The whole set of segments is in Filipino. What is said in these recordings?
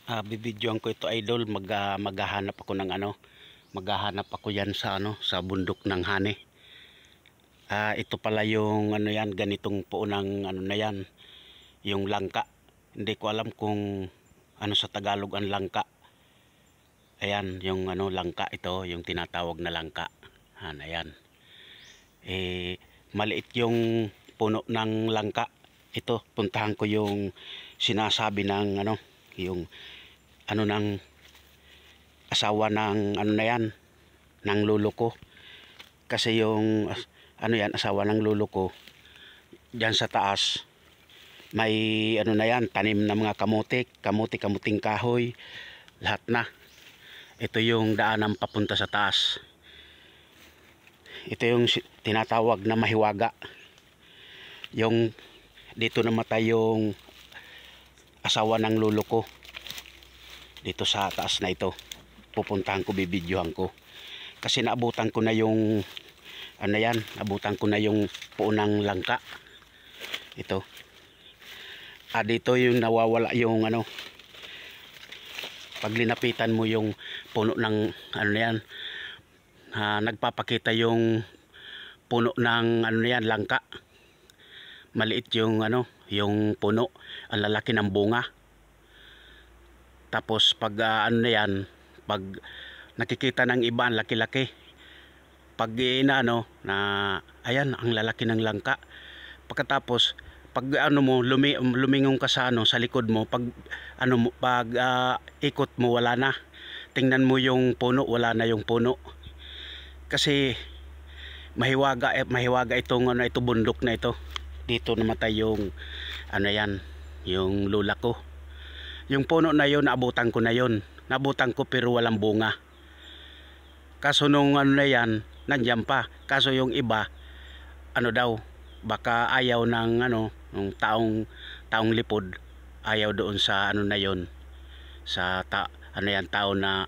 Bibidyoan ko ito, idol. Maghahanap ako ng maghahanap ako yan sa sa bundok ng Hani. Ito pala yung yan, ganitong po ng na yan, yung langka. Hindi ko alam kung sa Tagalog ang langka. Ayan, yung langka ito, yung tinatawag na langka. Ayan. Maliit yung puno ng langka. Ito, puntahan ko yung sinasabi ng yung ng asawa ng na yan, ng lolo ko. Kasi yung yan, asawa ng lolo ko, diyan sa taas may na yan, tanim na mga kamuting kahoy, lahat na. Ito yung daanan papunta sa taas. Ito yung tinatawag na mahiwaga. Yung dito namatay yung asawa ng lolo ko, dito sa taas na ito. Pupuntahan ko, bibidyohan ko. Kasi naabutan ko na yung yan, naabutan ko na yung puunang langka. Ito. Dito yung nawawala yung pag linapitan mo yung puno ng yan, nagpapakita yung puno ng yan, langka. Maliit yung yung puno, ang lalaki ng bunga. Tapos pag na yan, pag nakikita ng iba ang laki-laki, pag na ayan, ang lalaki ng langka. Pagkatapos pag mo lumingon ka sa sa likod mo, pag ikot mo, wala na. Tingnan mo yung puno, wala na yung puno. Kasi mahiwaga itong ito, bundok na ito. Dito namatay yung yan, yung lula ko. Yung puno na yon, naabutan ko na yon. Nabutan ko pero walang bunga. Kaso nung na yan, nandiyan pa. Kaso yung iba, daw, baka ayaw ng ng taong lipod, ayaw doon sa na yon, sa yan, tao na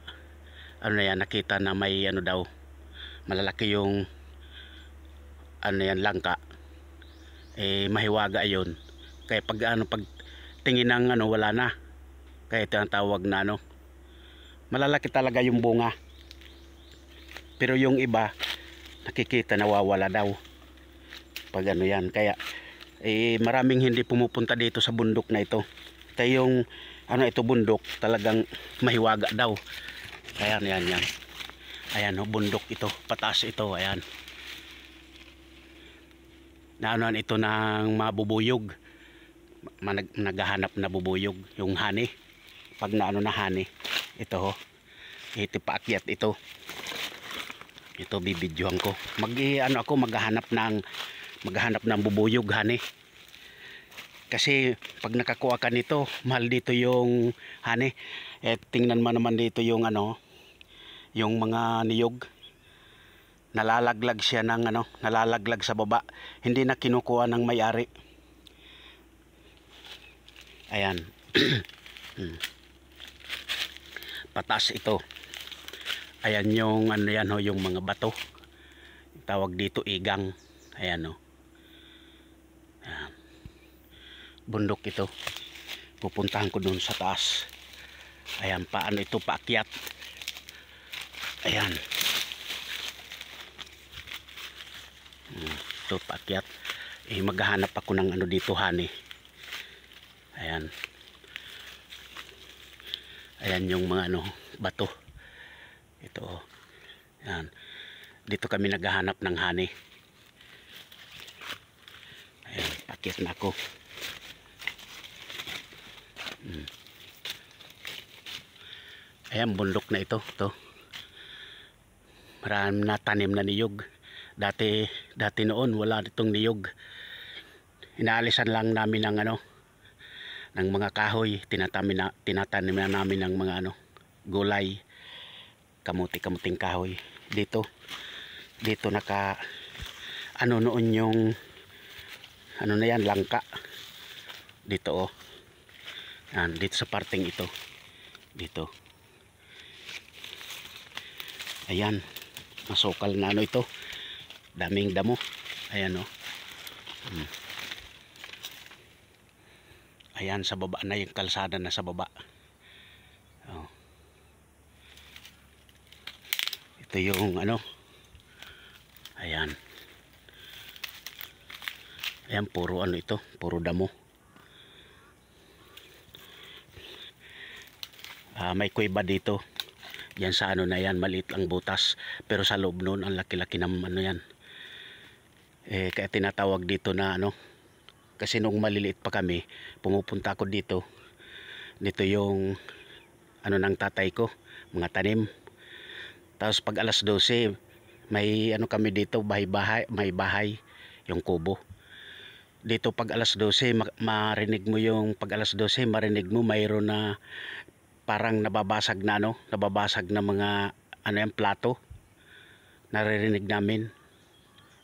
yan, nakita na may daw, malalaki yung yan, langka. Mahiwaga yon. Kaya pag pag tingin ng wala na. Kaya ito ang tawag na malalaki talaga yung bunga. Pero yung iba, nakikita nawawala daw pag yan. Kaya maraming hindi pumupunta dito sa bundok na ito. Kaya yung ito, bundok talagang mahiwaga daw. Ayan, yan. Ayan, bundok ito, pataas ito. Ayan, na ito ng mabubuyog, naghahanap na bubuyog, yung Hani. Pag na na Hani, ito ito paakyat ito. Ito bibidyohan ko. Ako maghahanap ng bubuyog, Hani. Kasi pag nakakuha ka nito, mahal dito yung Hani. Tingnan mo naman dito yung yung mga niyog. Nalalaglag siya ng nalalaglag sa baba. Hindi na kinukuha ng may-ari. Ayan. Pataas ito. Ayan yung yan yung mga bato. Tawag dito igang. Ayan Ayan. Bundok ito. Pupuntahan ko dun sa taas. Ayan, paano ito paakyat. Ayan. Ito paakyat. Maghahanap ako ng dito, Hani. Ayan. Ayan yung mga bato. Ito Ayan. Dito kami naghahanap ng Hani. Ayan, paakyat na ako. Ayan, bundok na ito. Marami na tanim na niyog. Dati noon wala ditong niyog. Inaalisan lang namin ng ng mga kahoy. Tinatanim na namin ng mga gulay, kamuting kahoy. Dito naka noon yung na yan, langka. Dito Yan, dito sa parting ito. Dito. Ayan, masukal na ito. Daming damo. Ayan Ayan, sa baba na yung kalsada na sa baba. Ito yung ano, ayan. Ayan, puro ano ito, puro damo. May kuweba dito. Yan sa ano na yan, maliit lang butas. Pero sa loob noon, ang laki-laki ng ano yan. Kaya tinatawag dito na ano, kasi nung maliliit pa kami, pumupunta ako dito. Dito yung ano ng tatay ko, mga tanim. Tapos pag alas 12, may ano kami dito, may bahay, yung kubo. Dito pag alas 12, marinig mo yung pag alas 12, marinig mo mayroon na parang nababasag na ano, nababasag na mga ano yan, plato. Naririnig namin.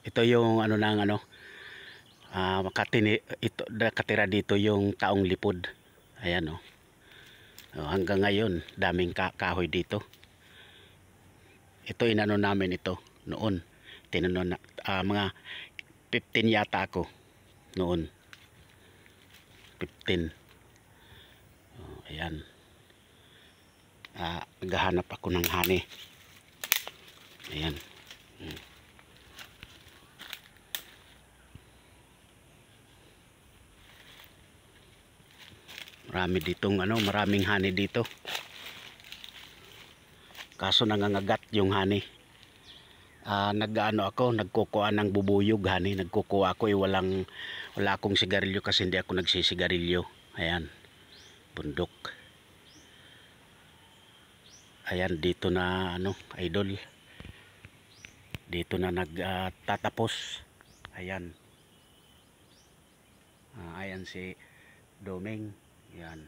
Ito yung ano ng ano, ito nakatira dito yung taong lipod. Ayan oh. Hanggang ngayon daming kahoy dito. Ito inano namin ito noon. Tinanong na mga 15 yata ako noon. 15. Ayan. Naghahanap ako ng honey. Ayan. Marami ditong ano, maraming honey dito. Kaso nangangagat yung honey. Nagkukuha ng bubuyog honey. Nagkukuha ako wala akong sigarilyo kasi hindi ako nagsisigarilyo. Ayan. Bundok. Ayan dito na ano, idol. Dito na nagtatapos. Ayan. Ayan si Doming. Yan.